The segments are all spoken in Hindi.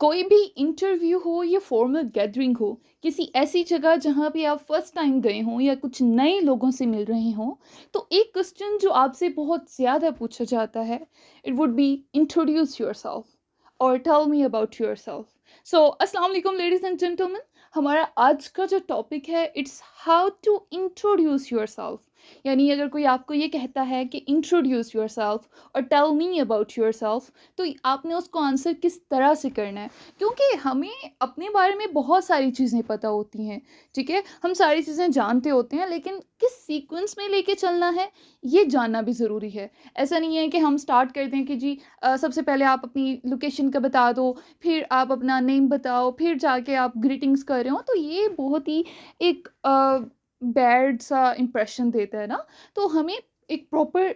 कोई भी इंटरव्यू हो या फॉर्मल गैदरिंग हो, किसी ऐसी जगह जहाँ पे आप फर्स्ट टाइम गए हों या कुछ नए लोगों से मिल रहे हों, तो एक क्वेश्चन जो आपसे बहुत ज़्यादा पूछा जाता है, it would be introduce yourself और टेल मी अबाउट योरसेल्फ। सो अस्सलाम वालेकुम लेडीज एंड जेंटलमैन। हमारा आज का जो टॉपिक है, it's how to introduce yourself. यानी अगर कोई आपको ये कहता है कि इंट्रोड्यूस योरसेल्फ और टेल मी अबाउट योरसेल्फ, तो आपने उसको आंसर किस तरह से करना है। क्योंकि हमें अपने बारे में बहुत सारी चीज़ें पता होती हैं, ठीक है, हम सारी चीज़ें जानते होते हैं, लेकिन किस सीक्वेंस में लेके चलना है ये जानना भी ज़रूरी है। ऐसा नहीं है कि हम स्टार्ट कर दें कि जी सबसे पहले आप अपनी लोकेशन का बता दो, फिर आप अपना नेम बताओ, फिर जाके आप ग्रीटिंग्स कर रहे हो, तो ये बहुत ही एक बैड सा इंप्रेशन देता है ना। तो हमें एक प्रॉपर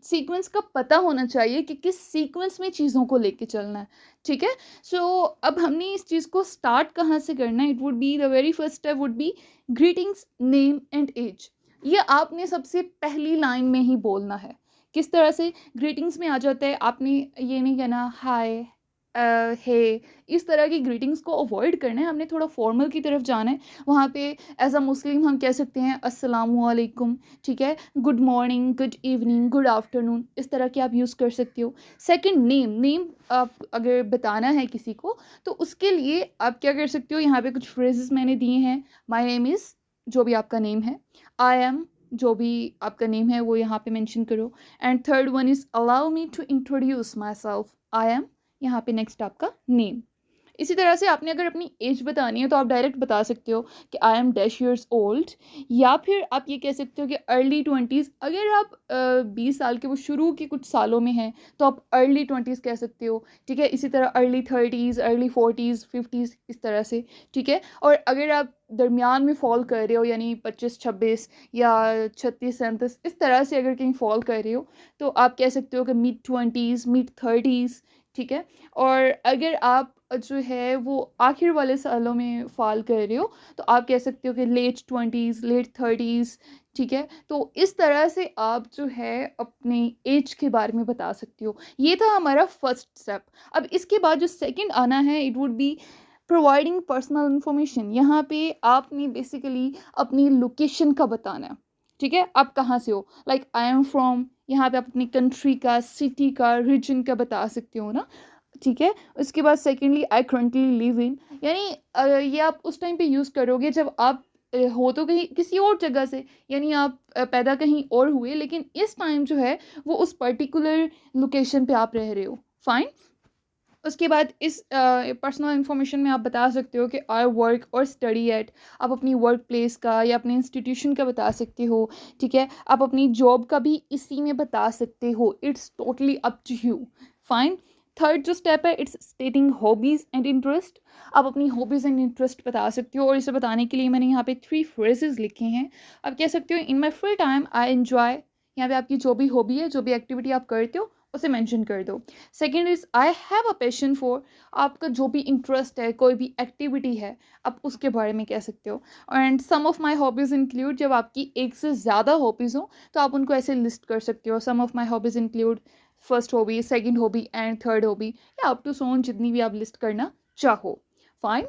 सीक्वेंस का पता होना चाहिए कि किस सीक्वेंस में चीज़ों को लेके चलना है, ठीक है। सो अब हमने इस चीज़ को स्टार्ट कहाँ से करना है, it would be the very first step would be greetings, name and age. ये आपने सबसे पहली लाइन में ही बोलना है। किस तरह से ग्रीटिंग्स में आ जाता है, आपने ये नहीं कहना हाय, हे, इस तरह की ग्रीटिंग्स को अवॉइड करना है, हमने थोड़ा फॉर्मल की तरफ जाना है। वहाँ पे एज अ मुस्लिम हम कह सकते हैं अस्सलामु अलैकुम, ठीक है, good morning, good evening, good afternoon, इस तरह के आप यूज़ कर सकते हो। सेकंड, नेम आप अगर बताना है किसी को, तो उसके लिए आप क्या कर सकते हो, यहाँ पे कुछ फ्रेजेस मैंने दिए हैं। माय नेम इज़, जो भी आपका नेम है। आई एम, जो भी आपका नेम है वो यहाँ पे मेंशन करो। And third one is allow me to introduce myself. I am, यहाँ पे नेक्स्ट आपका नेम। इसी तरह से आपने अगर अपनी एज बतानी है, तो आप डायरेक्ट बता सकते हो कि I am dash years old, या फिर आप ये कह सकते हो कि अर्ली ट्वेंटीज़। अगर आप 20 साल के वो शुरू के कुछ सालों में हैं, तो आप अर्ली ट्वेंटीज़ कह सकते हो, ठीक है। इसी तरह early thirties, early forties, fifties, इस तरह से, ठीक है। और अगर आप दरमियान में फॉल कर रहे हो, यानी 25-26 या 36-37, इस तरह से अगर कहीं फॉल कर रहे हो, तो आप कह सकते हो कि मिड ट्वेंटीज़, मिड थर्टीज़, ठीक है। और अगर आप जो है वो आखिर वाले सालों में फ़ॉल कर रहे हो, तो आप कह सकते हो कि लेट ट्वेंटीज़, लेट थर्टीज़, ठीक है। तो इस तरह से आप जो है अपने एज के बारे में बता सकते हो। ये था हमारा फर्स्ट स्टेप। अब इसके बाद जो सेकंड आना है, it would be providing personal information. यहाँ पे आपने बेसिकली अपनी लोकेशन का बताना है, ठीक है। आप कहाँ से हो, लाइक आई एम फ्रॉम, यहाँ पे आप अपनी कंट्री का, सिटी का, रीजन का बता सकते हो ना, ठीक है। उसके बाद secondly I currently live in, यानी ये आप उस टाइम पे यूज़ करोगे जब आप हो तो कहीं किसी और जगह से, यानी आप पैदा कहीं और हुए, लेकिन इस टाइम जो है वो उस पर्टिकुलर लोकेशन पे आप रह रहे हो, फाइन। उसके बाद इस पर्सनल इन्फॉर्मेशन में आप बता सकते हो कि आई वर्क और स्टडी एट, आप अपनी वर्क प्लेस का या अपने इंस्टीट्यूशन का बता सकते हो, ठीक है। आप अपनी जॉब का भी इसी में बता सकते हो, it's totally up to you, fine. Third जो स्टेप है, it's stating hobbies and interest. आप अपनी हॉबीज़ एंड इंटरेस्ट बता सकते हो, और इसे बताने के लिए मैंने यहाँ पे 3 फ्रेजेस लिखे हैं। आप कह सकते हो in my free time I enjoy, यहाँ पे आपकी जो भी हॉबी है, जो भी एक्टिविटी आप करते हो, उसे मेंशन कर दो। Second is I have a passion for, आपका जो भी इंटरेस्ट है, कोई भी एक्टिविटी है, आप उसके बारे में कह सकते हो। And some of my hobbies include, जब आपकी एक से ज़्यादा हॉबीज़ हो, तो आप उनको ऐसे लिस्ट कर सकते हो। Some of my hobbies include first hobby, second hobby and third hobby, या अप टू सोन, जितनी भी आप लिस्ट करना चाहो, फाइन।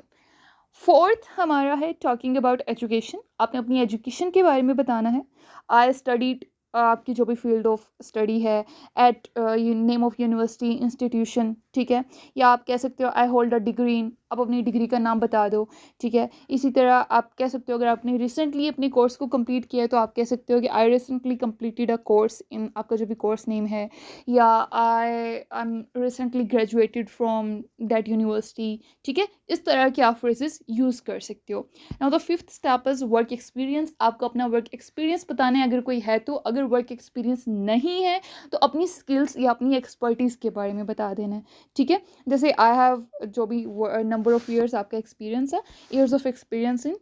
फोर्थ हमारा है टॉकिंग अबाउट एजुकेशन। आपने अपनी एजुकेशन के बारे में बताना है। आई स्टडीड, आपकी जो भी फील्ड ऑफ स्टडी है, at name of university, institution, ठीक है। या आप कह सकते हो I hold a degree in, आप अपनी डिग्री का नाम बता दो, ठीक है। इसी तरह आप कह सकते हो अगर आपने रिसेंटली अपने कोर्स को कंप्लीट किया है, तो आप कह सकते हो कि I recently completed a course in, आपका जो भी कोर्स नेम है। या I M recently graduated from that university, ठीक है। इस तरह के आप फ्रेजेस यूज़ कर सकते हो। Now the fifth step is work experience. आपको अपना वर्क एक्सपीरियंस बताना है, अगर कोई है तो। अगर वर्क एक्सपीरियंस नहीं है, तो अपनी स्किल्स या अपनी एक्सपर्टीज़ के बारे में बता देना है, ठीक है। जैसे आई हैव, जो भी नंबर ऑफ़ ईयर्स आपका एक्सपीरियंस है, years of experience in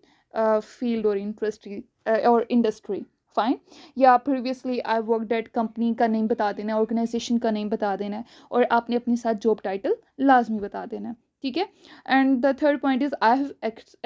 field और इंडस्ट्री, और इंडस्ट्री, फाइन। या previously I work at, company का नेम बता देना है, ऑर्गेनाइजेशन का नेम बता देना है, और आपने अपने साथ जॉब टाइटल लाजमी बता देना है, ठीक है। And the third point is I have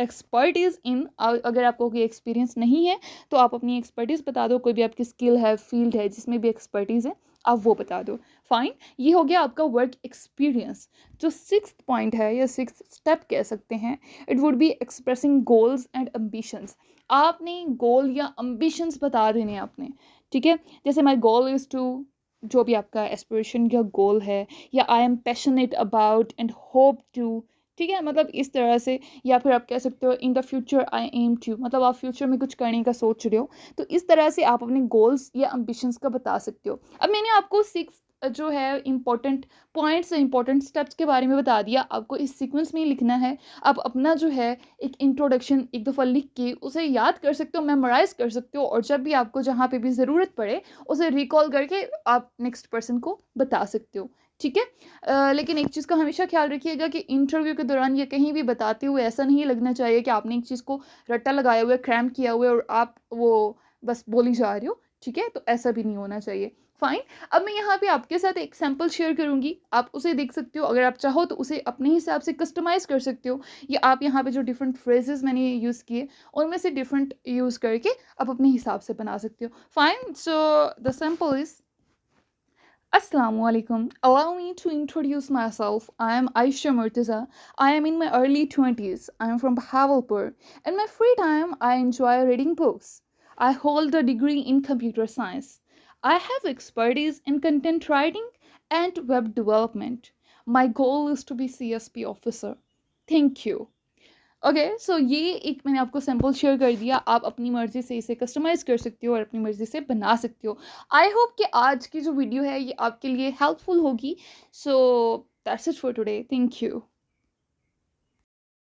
expertise in, अगर आपको कोई एक्सपीरियंस नहीं है, तो आप अपनी एक्सपर्टीज़ बता दो। कोई भी आपकी स्किल है, फील्ड है, जिसमें भी एक्सपर्टीज़ है, आप वो बता दो। फाइन, ये हो गया आपका वर्क एक्सपीरियंस। जो सिक्स्थ पॉइंट है या सिक्स्थ स्टेप कह सकते हैं, it would B expressing goals and ambitions. आपने गोल या एम्बिशंस बता देने हैं अपने, ठीक है। जैसे माई गोल इज़ टू, जो भी आपका एस्पिरेशन या गोल है, या I am passionate about and hope to, ठीक है, मतलब इस तरह से। या फिर आप कह सकते हो in the future I am to, मतलब आप फ्यूचर में कुछ करने का सोच रहे हो। तो इस तरह से आप अपने गोल्स या एम्बिशंस का बता सकते हो। अब मैंने आपको सिक्स जो है इंपॉर्टेंट पॉइंट्स, इंपॉर्टेंट स्टेप्स के बारे में बता दिया। आपको इस सीक्वेंस में ही लिखना है। आप अपना जो है एक इंट्रोडक्शन एक दफ़ा लिख के उसे याद कर सकते हो, मेमोराइज कर सकते हो, और जब भी आपको जहाँ पे भी ज़रूरत पड़े उसे रिकॉल करके आप नेक्स्ट पर्सन को बता सकते हो, ठीक है। लेकिन एक चीज़ का हमेशा ख्याल रखिएगा कि इंटरव्यू के दौरान या कहीं भी बताते हुए ऐसा नहीं लगना चाहिए कि आपने एक चीज़ को रट्टा लगाया हुआ है, क्रैम किया हुआ है और आप वो बस बोली जा रहे हो, ठीक है। तो ऐसा भी नहीं होना चाहिए। फाइन। अब मैं यहाँ पे आपके साथ एक सैम्पल शेयर करूँगी, आप उसे देख सकते हो। अगर आप चाहो तो उसे अपने हिसाब से कस्टमाइज़ कर सकते हो, या आप यहाँ पे जो डिफरेंट फ्रेजेस मैंने यूज़ किए उनमें से डिफरेंट यूज़ करके आप अपने हिसाब से बना सकते हो। Fine, so the sample is Assalamu alaikum. Allow me to introduce myself. I am Aisha Murtaza. I am in my early 20s. I am from Bahawalpur. In my free time, I enjoy reading books. I hold a degree in computer science. I have expertise in content writing and web development. My goal is to be CSP officer. Thank you. Okay, so ये एक मैंने आपको सैम्पल शेयर कर दिया। आप अपनी मर्ज़ी से इसे कस्टमाइज़ कर सकते हो और अपनी मर्ज़ी से बना सकते हो। आई होप कि आज की जो वीडियो है ये आपके लिए हेल्पफुल होगी। So that's it for today. Thank you.